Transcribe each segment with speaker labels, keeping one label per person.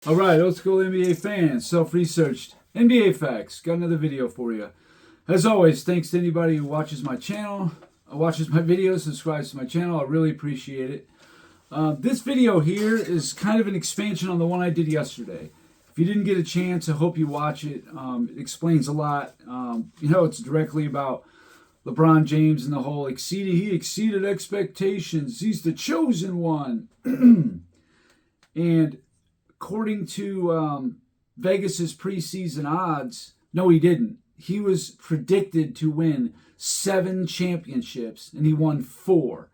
Speaker 1: All right, old school NBA fans, self-researched NBA facts. Got another video for you. As always, thanks to anybody who watches my channel, watches my videos, subscribes to my channel. I really appreciate it. This video here is kind of an expansion on the one I did yesterday. If you didn't get a chance, I hope you watch it. It explains a lot. It's directly about LeBron James and the whole he exceeded expectations. He's the chosen one. And according to Vegas's preseason odds, no, he didn't. He was predicted to win 7 championships, and he won 4.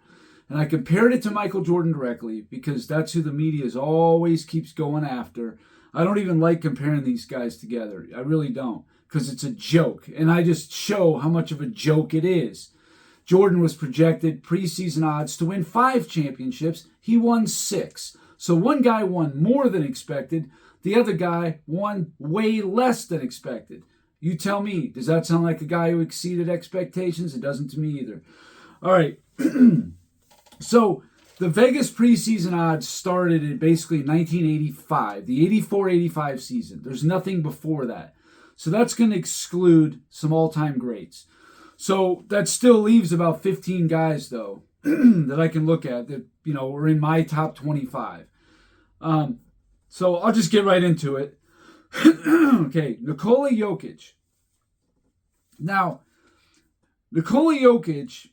Speaker 1: And I compared it to Michael Jordan directly because that's who the media always keeps going after. I don't even like comparing these guys together. I really don't, because it's a joke. And I just show how much of a joke it is. Jordan was projected preseason odds to win 5 championships. He won 6. So one guy won more than expected. The other guy won way less than expected. You tell me, does that sound like a guy who exceeded expectations? It doesn't to me either. All right. So the Vegas preseason odds started in basically 1985, the 84-85 season. There's nothing before that. So that's going to exclude some all-time greats. So that still leaves about 15 guys, though, that I can look at that, are in my top 25. So I'll just get right into it. Okay, Nikola Jokic. Now, Nikola Jokic,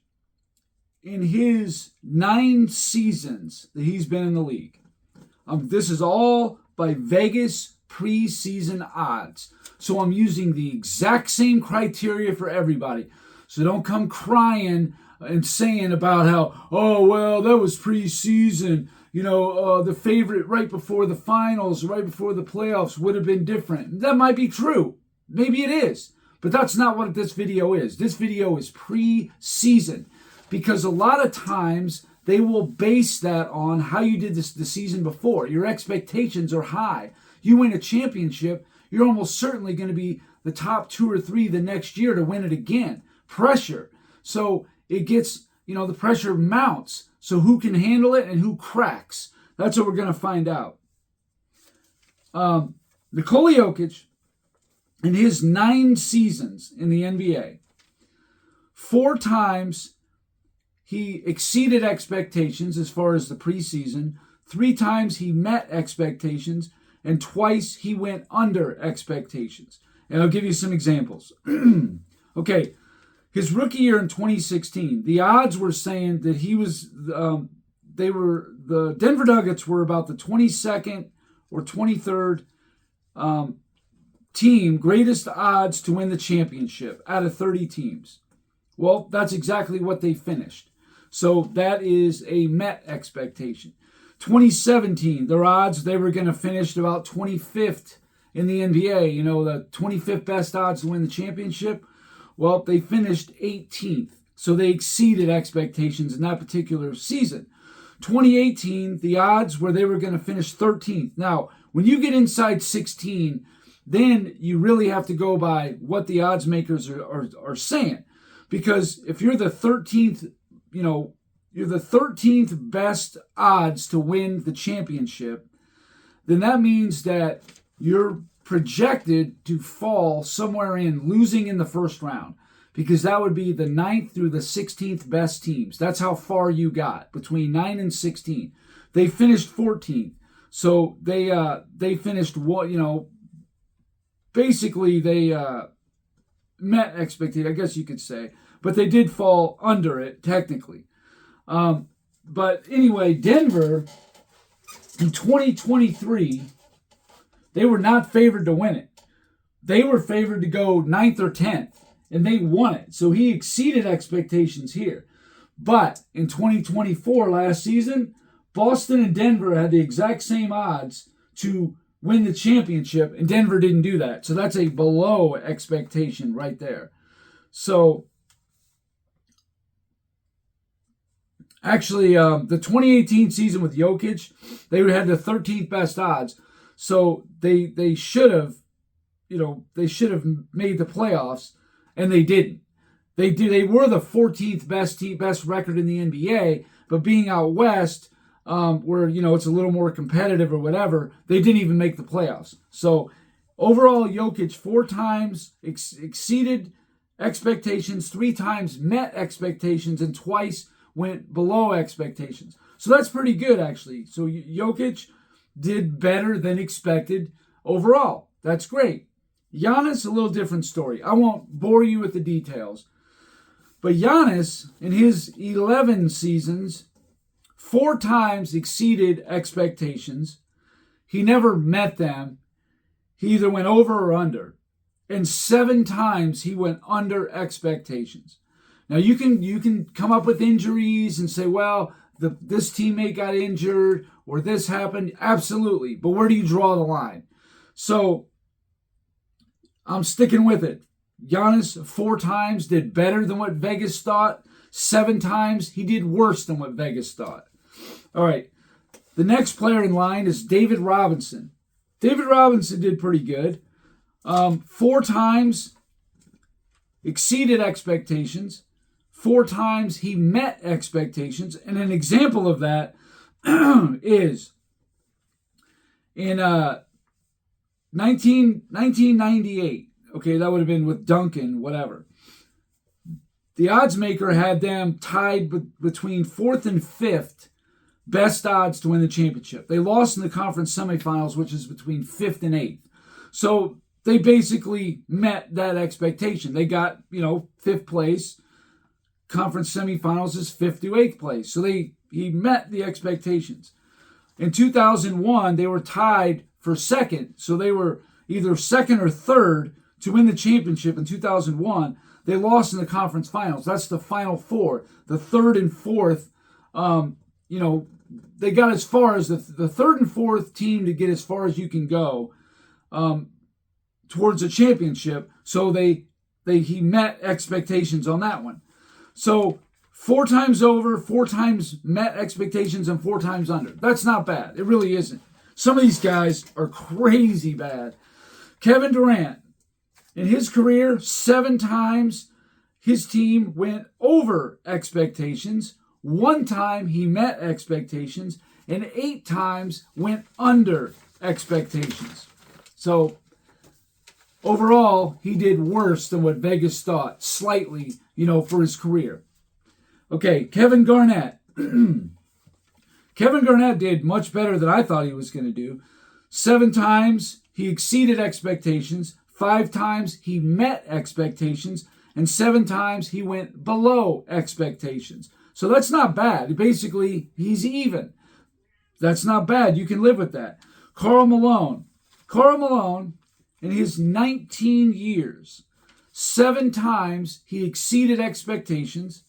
Speaker 1: in his 9 seasons that he's been in the league, this is all by Vegas preseason odds. So I'm using the exact same criteria for everybody. So don't come crying and saying about how, oh, well, that was preseason. The favorite right before the finals, right before the playoffs would have been different. That might be true. Maybe it is. But that's not what this video is. This video is preseason. Because a lot of times they will base that on how you did this the season before. Your expectations are high. You win a championship, you're almost certainly going to be the top 2 or 3 the next year to win it again. Pressure. So it gets, the pressure mounts. So who can handle it and who cracks? That's what we're going to find out. Nikola Jokic, in his 9 seasons in the NBA, 4 times he exceeded expectations as far as the preseason. 3 times he met expectations, and twice he went under expectations. And I'll give you some examples. Okay. His rookie year in 2016, the odds were saying that the Denver Nuggets were about the 22nd or 23rd team, greatest odds to win the championship out of 30 teams. Well, that's exactly what they finished. So that is a met expectation. 2017, their odds, they were going to finish about 25th in the NBA, the 25th best odds to win the championship. Well, they finished 18th, so they exceeded expectations in that particular season. 2018, the odds were they were going to finish 13th. Now, when you get inside 16, then you really have to go by what the odds makers are saying. Because if you're the 13th, you're the 13th best odds to win the championship, then that means that you're projected to fall somewhere in losing in the first round, because that would be the 9th through the 16th best teams. That's how far you got between 9 and 16. They finished 14th, so they finished basically they met expectation, I guess you could say, but they did fall under it technically. But anyway, Denver in 2023. They were not favored to win it. They were favored to go 9th or 10th, and they won it. So he exceeded expectations here. But in 2024, last season, Boston and Denver had the exact same odds to win the championship, and Denver didn't do that. So that's a below expectation right there. So actually, the 2018 season with Jokic, they had the 13th best odds. So they should have, made the playoffs, and they didn't. They were the 14th best record in the NBA, but being out west, where, it's a little more competitive or whatever, they didn't even make the playoffs. So overall, Jokic 4 times exceeded expectations, 3 times met expectations, and twice went below expectations. So that's pretty good, actually. So Jokic did better than expected overall. That's great. Giannis, a little different story. I won't bore you with the details. But Giannis, in his 11 seasons, 4 times exceeded expectations. He never met them. He either went over or under. And 7 times he went under expectations. Now you can come up with injuries and say, well, this teammate got injured or this happened. Absolutely. But where do you draw the line? So I'm sticking with it. Giannis 4 times did better than what Vegas thought. 7 times he did worse than what Vegas thought. All right. The next player in line is David Robinson. David Robinson did pretty good. 4 times exceeded expectations. 4 times he met expectations. And an example of that is in 1998. Okay, that would have been with Duncan, whatever. The odds maker had them tied between 4th and 5th best odds to win the championship. They lost in the conference semifinals, which is between 5th and 8th. So they basically met that expectation. They got, 5th place. Conference semifinals is 5th to 8th place. So he met the expectations. In 2001, they were tied for 2nd. So they were either 2nd or 3rd to win the championship in 2001. They lost in the conference finals. That's the final 4. The 3rd and 4th, they got as far as the 3rd and 4th team to get as far as you can go towards a championship. So he met expectations on that one. So 4 times over, 4 times met expectations, and 4 times under. That's not bad. It really isn't. Some of these guys are crazy bad. Kevin Durant, in his career, 7 times his team went over expectations. 1 time he met expectations, and 8 times went under expectations. So overall, he did worse than what Vegas thought, slightly, for his career. Okay, Kevin Garnett. Kevin Garnett did much better than I thought he was going to do. 7 times he exceeded expectations. 5 times he met expectations. And 7 times he went below expectations. So that's not bad. Basically, he's even. That's not bad. You can live with that. Karl Malone. Karl Malone, in his 19 years, 7 times he exceeded expectations.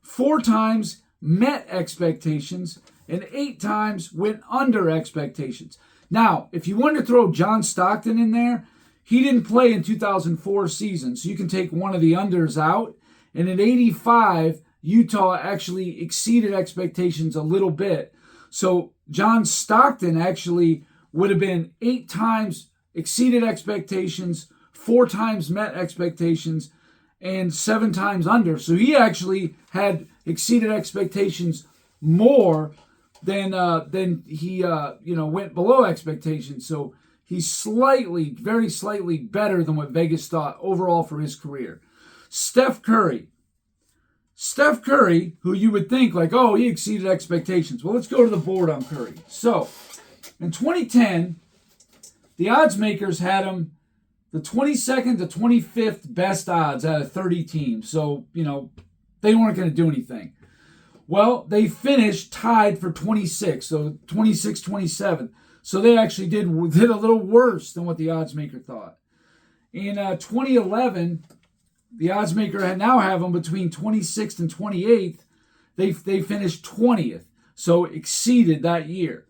Speaker 1: 4 times met expectations. And 8 times went under expectations. Now, if you want to throw John Stockton in there, he didn't play in 2004 season, so you can take one of the unders out. And in 85, Utah actually exceeded expectations a little bit. So John Stockton actually would have been 8 times exceeded expectations, 4 times met expectations, and 7 times under. So he actually had exceeded expectations more than he went below expectations. So he's very slightly better than what Vegas thought overall for his career. Steph Curry. Steph Curry, who you would think he exceeded expectations. Well, let's go to the board on Curry. So, in 2010, the odds makers had him the 22nd to 25th best odds out of 30 teams. So, they weren't going to do anything. Well, they finished tied for 26, so 26-27. So they actually did a little worse than what the odds maker thought. In 2011, the odds maker now have them between 26th and 28th. They finished 20th, so exceeded that year.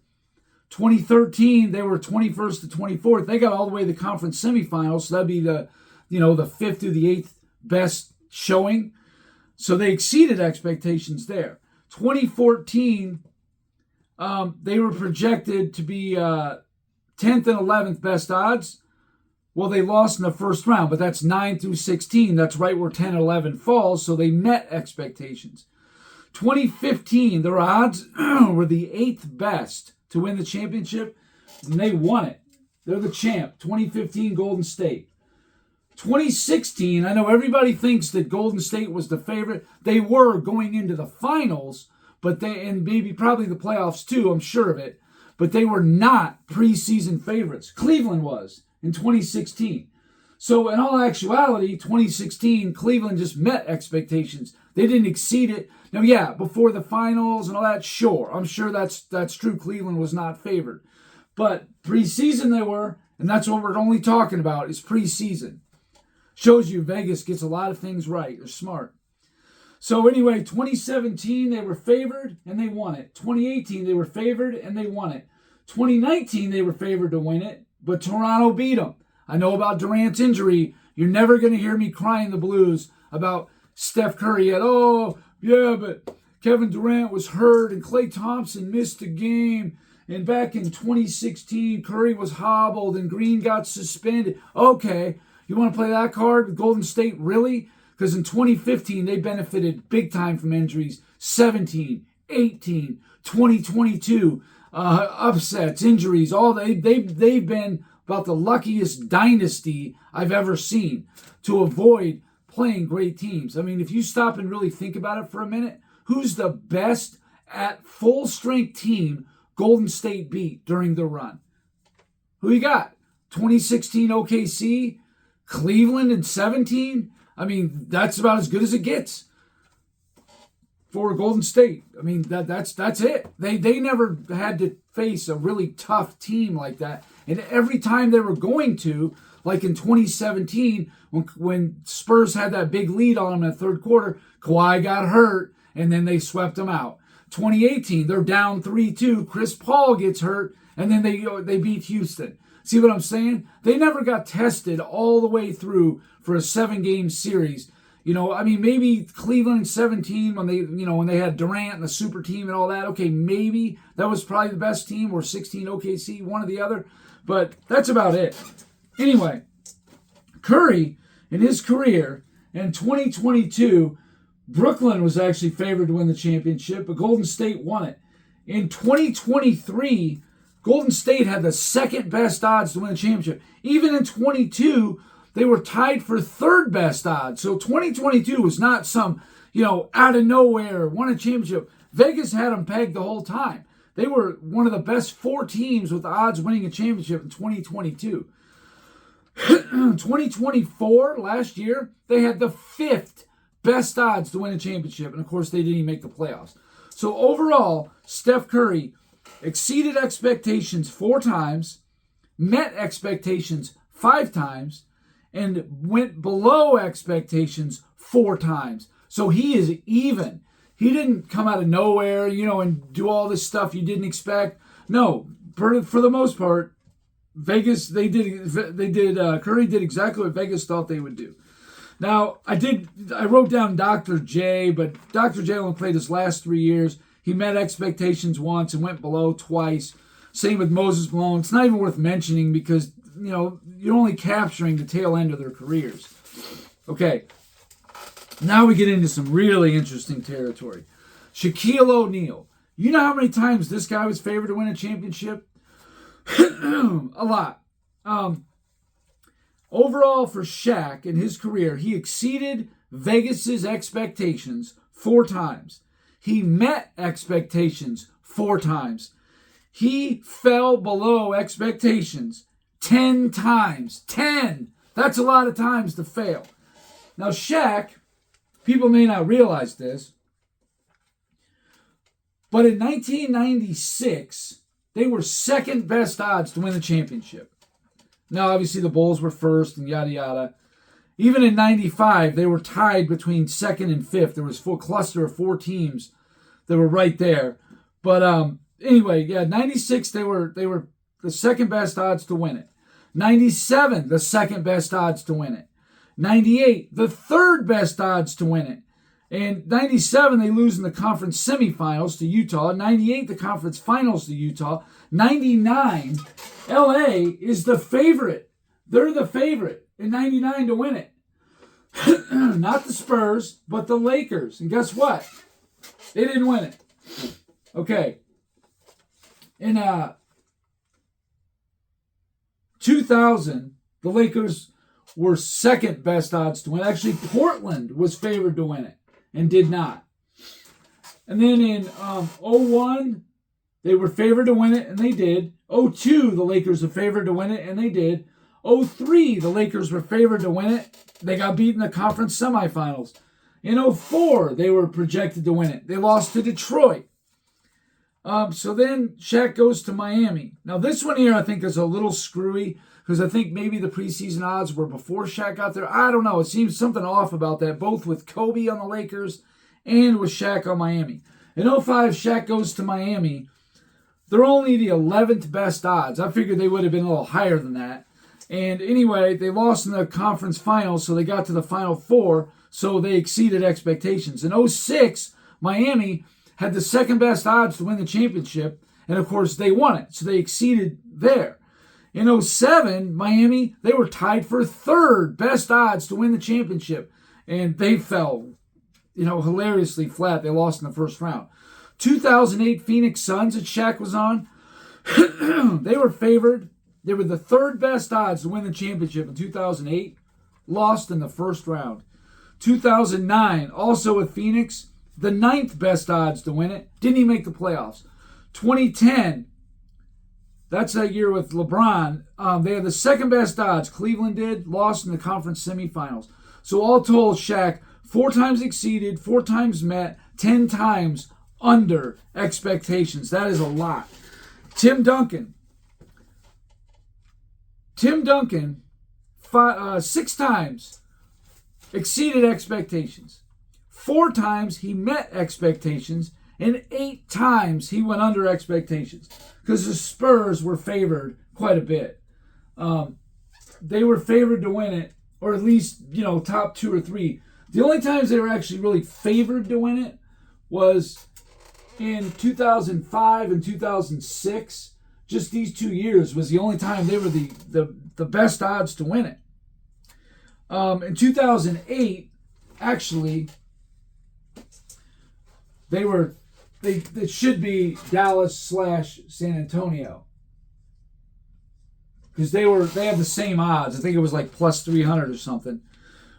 Speaker 1: 2013, they were 21st to 24th. They got all the way to the conference semifinals, so that'd be the 5th to the 8th best showing. So they exceeded expectations there. 2014, they were projected to be 10th and 11th best odds. Well, they lost in the first round, but that's 9 through 16. That's right where 10 and 11 falls, so they met expectations. 2015, their odds were the 8th best to win the championship, and they won it. They're the champ. 2015 Golden State. 2016, I know everybody thinks that Golden State was the favorite. They were going into the finals, but and maybe probably the playoffs too, I'm sure of it. But they were not preseason favorites. Cleveland was in 2016. So in all actuality, 2016, Cleveland just met expectations. They didn't exceed it. Now, yeah, before the finals and all that, sure. I'm sure that's true. Cleveland was not favored. But preseason they were, and that's what we're only talking about is preseason. Shows you Vegas gets a lot of things right. They're smart. So anyway, 2017, they were favored, and they won it. 2018, they were favored, and they won it. 2019, they were favored to win it, but Toronto beat them. I know about Durant's injury. You're never going to hear me crying the blues about Steph Curry yet. Oh, yeah, but Kevin Durant was hurt, and Klay Thompson missed a game. And back in 2016, Curry was hobbled, and Green got suspended. Okay. You want to play that card with Golden State? Really? Because in 2015, they benefited big time from injuries. 17, 18, 2022, upsets, injuries. All they've been about the luckiest dynasty I've ever seen to avoid playing great teams. I mean, if you stop and really think about it for a minute, who's the best at full strength team Golden State beat during the run? Who you got? 2016 OKC? Cleveland in 17? I mean, that's about as good as it gets for Golden State. I mean, that's it. They never had to face a really tough team like that. And every time they were going to, like in 2017, when Spurs had that big lead on them in the third quarter, Kawhi got hurt, and then they swept them out. 2018, they're down 3-2. Chris Paul gets hurt, and then they beat Houston. See what I'm saying? They never got tested all the way through for a 7-game series. You know, I mean, maybe Cleveland in 17 when they had Durant and the super team and all that. Okay, maybe that was probably the best team, or 16 OKC, one or the other. But that's about it. Anyway, Curry, in his career, in 2022, Brooklyn was actually favored to win the championship, but Golden State won it. In 2023, Golden State had the second best odds to win the championship. Even in 22, they were tied for third best odds. So 2022 was not some, out of nowhere, won a championship. Vegas had them pegged the whole time. They were one of the best 4 teams with the odds winning a championship in 2022. 2024, last year, they had the 5th best odds to win a championship. And of course, they didn't even make the playoffs. So overall, Steph Curry exceeded expectations 4 times, met expectations 5 times, and went below expectations 4 times. So he is even. He didn't come out of nowhere, and do all this stuff you didn't expect. No, for the most part, Vegas, Curry did exactly what Vegas thought they would do. Now, I wrote down Dr. J, but Dr. J only played his last 3 years. He met expectations once and went below twice. Same with Moses Malone. It's not even worth mentioning because, you're only capturing the tail end of their careers. Okay, now we get into some really interesting territory. Shaquille O'Neal. You know how many times this guy was favored to win a championship? A lot. Overall for Shaq in his career, he exceeded Vegas's expectations 4 times. He met expectations 4 times. He fell below expectations 10 times. 10! That's a lot of times to fail. Now, Shaq, people may not realize this, but in 1996, they were second best odds to win the championship. Now, obviously, the Bulls were first and yada yada. Even in 95, they were tied between second and fifth. There was a full cluster of 4 teams that were right there. But anyway, 96, they were the second best odds to win it. 97, the second best odds to win it. 98, the third best odds to win it. And 97, they lose in the conference semifinals to Utah. 98, the conference finals to Utah. 99, LA is the favorite. They're the favorite in 99 to win it. Not the Spurs, but the Lakers. And guess what? They didn't win it. Okay. In 2000, the Lakers were second best odds to win. Actually, Portland was favored to win it and did not. And then in 01, they were favored to win it, and they did. 02, the Lakers were favored to win it, and they did. 03, the Lakers were favored to win it. They got beat in the conference semifinals. In 04, they were projected to win it. They lost to Detroit. So then Shaq goes to Miami. Now this one here I think is a little screwy because I think maybe the preseason odds were before Shaq got there. I don't know. It seems something off about that, both with Kobe on the Lakers and with Shaq on Miami. In 05, Shaq goes to Miami. They're only the 11th best odds. I figured they would have been a little higher than that. And anyway, they lost in the conference finals, so they got to the Final Four, so they exceeded expectations. In 06, Miami had the second best odds to win the championship, and of course they won it, so they exceeded there. In 07, Miami, they were tied for third best odds to win the championship, and they fell, hilariously flat. They lost in the first round. 2008 Phoenix Suns that Shaq was on, they were favored. They were the third best odds to win the championship in 2008, lost in the first round. 2009, also with Phoenix, the ninth best odds to win it, didn't even make the playoffs. 2010, that's that year with LeBron, they had the second best odds. Cleveland did, lost in the conference semifinals. So all told, Shaq 4 times exceeded, 4 times met, 10 times under expectations. That is a lot. Tim Duncan, 6 times exceeded expectations. 4 times he met expectations, and 8 times he went under expectations because the Spurs were favored quite a bit. They were favored to win it, or at least, top 2 or 3. The only times they were actually really favored to win it was in 2005 and 2006. Just these 2 years was the only time they were the best odds to win it. In 2008, actually, it should be Dallas/San Antonio because they had the same odds. I think it was like plus 300 or something.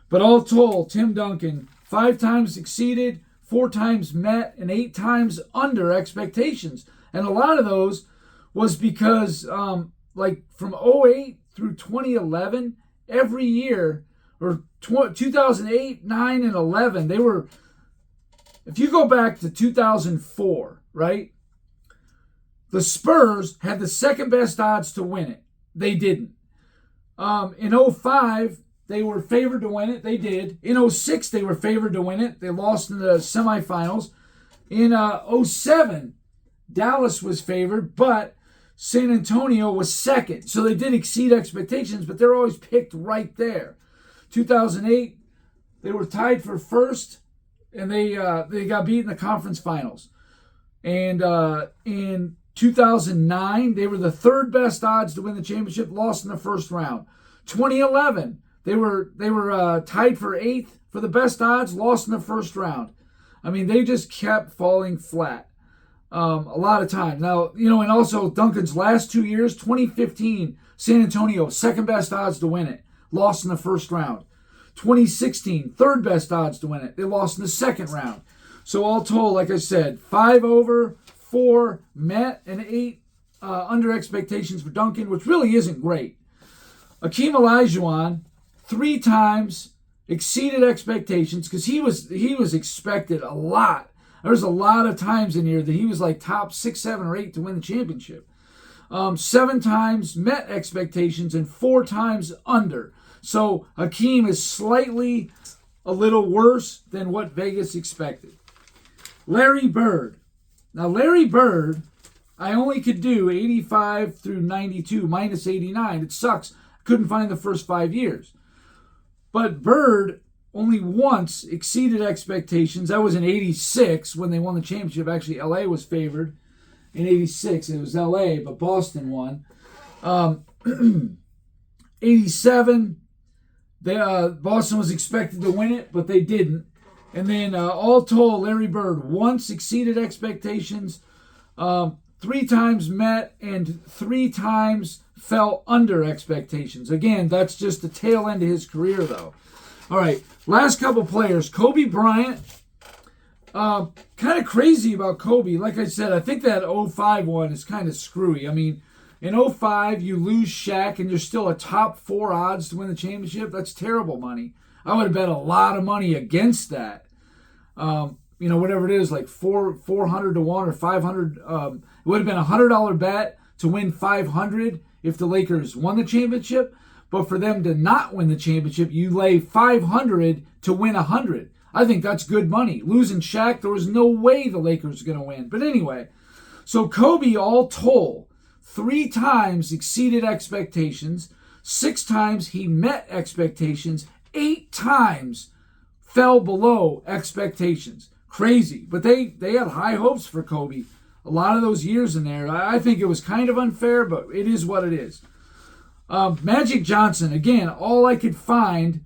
Speaker 1: But all told, Tim Duncan 5 times exceeded, 4 times met, and 8 times under expectations. And a lot of those was because from 08 through 2011, every year, or 2008, 9, and 11, they were, if you go back to 2004, right, the Spurs had the second best odds to win it. They didn't. In 05, they were favored to win it. They did. In 06, they were favored to win it. They lost in the semifinals. In 07, Dallas was favored, but San Antonio was second. So they did exceed expectations, but they're always picked right there. 2008, they were tied for first, and they got beat in the conference finals. And in 2009, they were the third best odds to win the championship, lost in the first round. 2011, they were tied for 8th for the best odds, lost in the first round. I mean, they just kept falling flat a lot of time. Now, and also Duncan's last 2 years, 2015, San Antonio, second best odds to win it, lost in the first round. 2016, third best odds to win it. They lost in the second round. So all told, like I said, 5 over, 4 met, and 8 under expectations for Duncan, which really isn't great. Hakeem Olajuwon, 3 times exceeded expectations because he was expected a lot. There's a lot of times in here that he was like top 6, 7, or 8 to win the championship. 7 times met expectations and 4 times under. So Hakeem is slightly a little worse than what Vegas expected. Larry Bird. Now Larry Bird, I only could do 85 through 92 minus 89. It sucks. I couldn't find the first 5 years. But Bird only once exceeded expectations. That was in 86 when they won the championship. Actually, LA was favored in 86. It was LA, but Boston won. 87, Boston was expected to win it, but they didn't. And then all told, Larry Bird once exceeded expectations, 3 times met, and 3 times fell under expectations. Again, that's just the tail end of his career, though. All right, last couple players. Kobe Bryant. Kind of crazy about Kobe. Like I said, I think that 05 one is kind of screwy. I mean, in 05, you lose Shaq and you're still a top 4 odds to win the championship. That's terrible money. I would have bet a lot of money against that. Whatever it is, like 400 to 1 or 500. It would have been a $100 bet to win 500 if the Lakers won the championship. But for them to not win the championship, you lay 500 to win 100. I think that's good money. Losing Shaq, there was no way the Lakers were going to win. But anyway, so Kobe, all told, 3 times exceeded expectations. 6 times he met expectations. 8 times fell below expectations. Crazy. But they had high hopes for Kobe a lot of those years in there. I think it was kind of unfair, but it is what it is. Magic Johnson, again, all I could find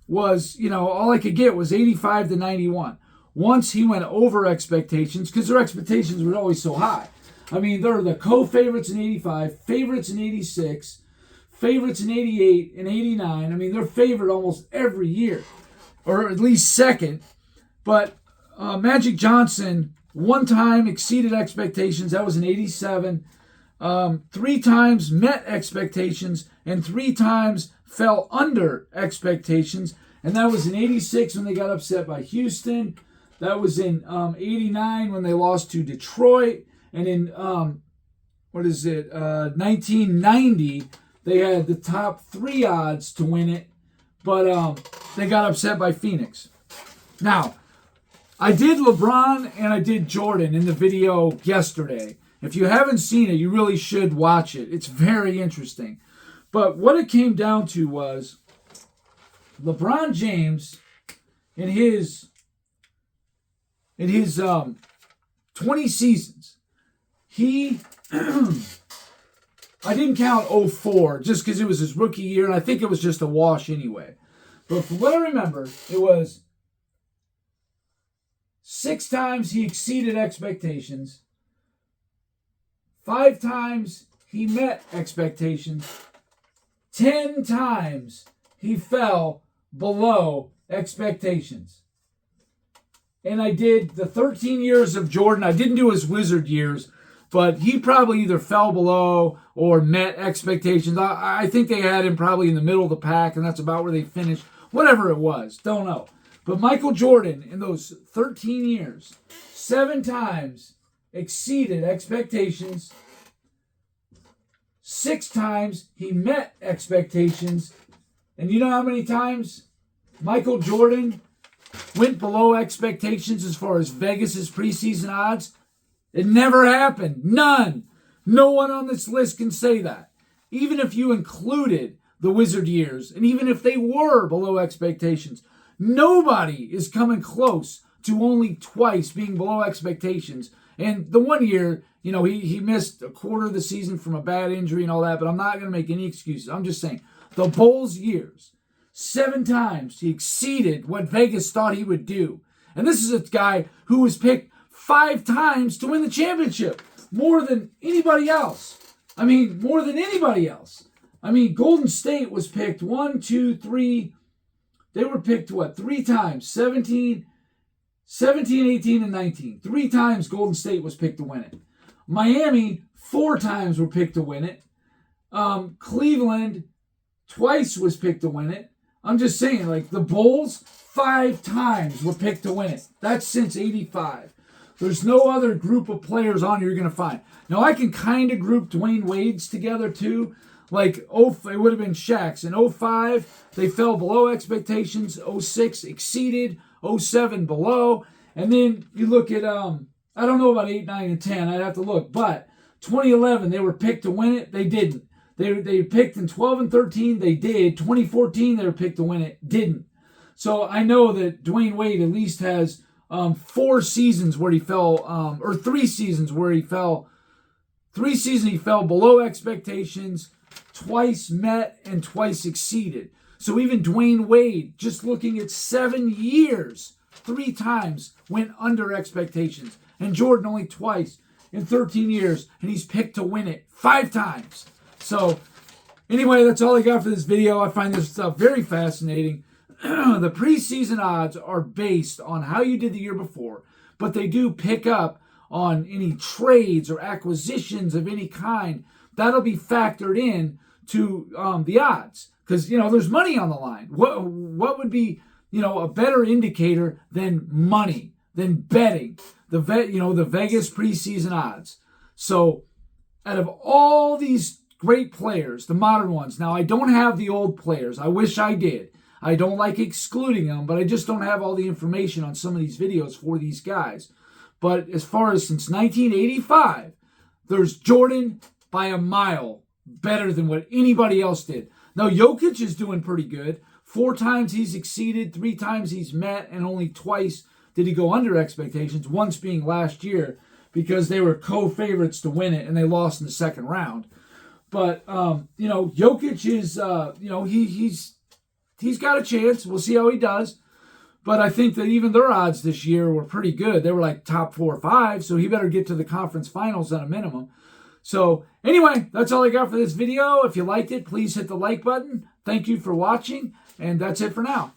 Speaker 1: was, all I could get was 85 to 91. Once he went over expectations, because their expectations were always so high. I mean, they're the co-favorites in 85, favorites in 86, favorites in 88 and 89. I mean, they're favored almost every year, or at least second. But Magic Johnson, 1 time exceeded expectations. That was in 87. 3 times met expectations, and 3 times fell under expectations. And that was in 86 when they got upset by Houston. That was in 89 when they lost to Detroit. And in 1990, they had the top 3 odds to win it, but they got upset by Phoenix. Now, I did LeBron and I did Jordan in the video yesterday. If you haven't seen it, you really should watch it. It's very interesting. But what it came down to was LeBron James in his 20 seasons, he I didn't count 04 just because it was his rookie year, and I think it was just a wash anyway. But from what I remember, it was 6 times he exceeded expectations, 5 times he met expectations, 10 times he fell below expectations. And I did the 13 years of Jordan. I didn't do his Wizard years, but he probably either fell below or met expectations. I think they had him probably in the middle of the pack, and that's about where they finished. Whatever it was, don't know. But Michael Jordan, in those 13 years, 7 times exceeded expectations. 6 times he met expectations. And you know how many times Michael Jordan went below expectations as far as Vegas's preseason odds? It never happened. None. No one on this list can say that. Even if you included the Wizard years, and even if they were below expectations, nobody is coming close to only twice being below expectations. And the one year, he missed a quarter of the season from a bad injury and all that, but I'm not going to make any excuses. I'm just saying, the Bulls years, 7 times he exceeded what Vegas thought he would do. And this is a guy who was picked 5 times to win the championship. More than anybody else. More than anybody else. Golden State was picked 1, 2, 3. They were picked, 3 times? 17, 18, and 19. 3 times Golden State was picked to win it. Miami, 4 times were picked to win it. Cleveland, twice was picked to win it. I'm just saying, the Bulls, 5 times were picked to win it. That's since 85. There's no other group of players on here you're going to find. Now, I can kind of group Dwayne Wade's together, too. It would have been Shaq's. In 05, they fell below expectations. 06 exceeded. 07 below. And then you look at, I don't know about 8, 9, and 10. I'd have to look. But 2011, they were picked to win it. They didn't. They picked in 12 and 13. They did. 2014, they were picked to win it. Didn't. So I know that Dwayne Wade at least has 4 seasons where he fell, or 3 seasons where he fell. 3 seasons he fell below expectations, twice met, and twice exceeded. So even Dwayne Wade, just looking at 7 years, 3 times went under expectations. And Jordan only twice in 13 years. And he's picked to win it 5 times. So, anyway, that's all I got for this video. I find this stuff very fascinating. The preseason odds are based on how you did the year before. But they do pick up on any trades or acquisitions of any kind. That'll be factored in to the odds. Because, there's money on the line. What would be, a better indicator than money, than betting? The Vegas preseason odds. So, out of all these great players, the modern ones, now I don't have the old players. I wish I did. I don't like excluding them, but I just don't have all the information on some of these videos for these guys. But as far as since 1985, there's Jordan by a mile better than what anybody else did. Now, Jokic is doing pretty good. 4 times he's exceeded, 3 times he's met, and only twice did he go under expectations, once being last year because they were co-favorites to win it and they lost in the second round. But, Jokic is, he's got a chance. We'll see how he does. But I think that even their odds this year were pretty good. They were like top 4 or 5, so he better get to the conference finals at a minimum. So anyway, that's all I got for this video. If you liked it, please hit the like button. Thank you for watching, and that's it for now.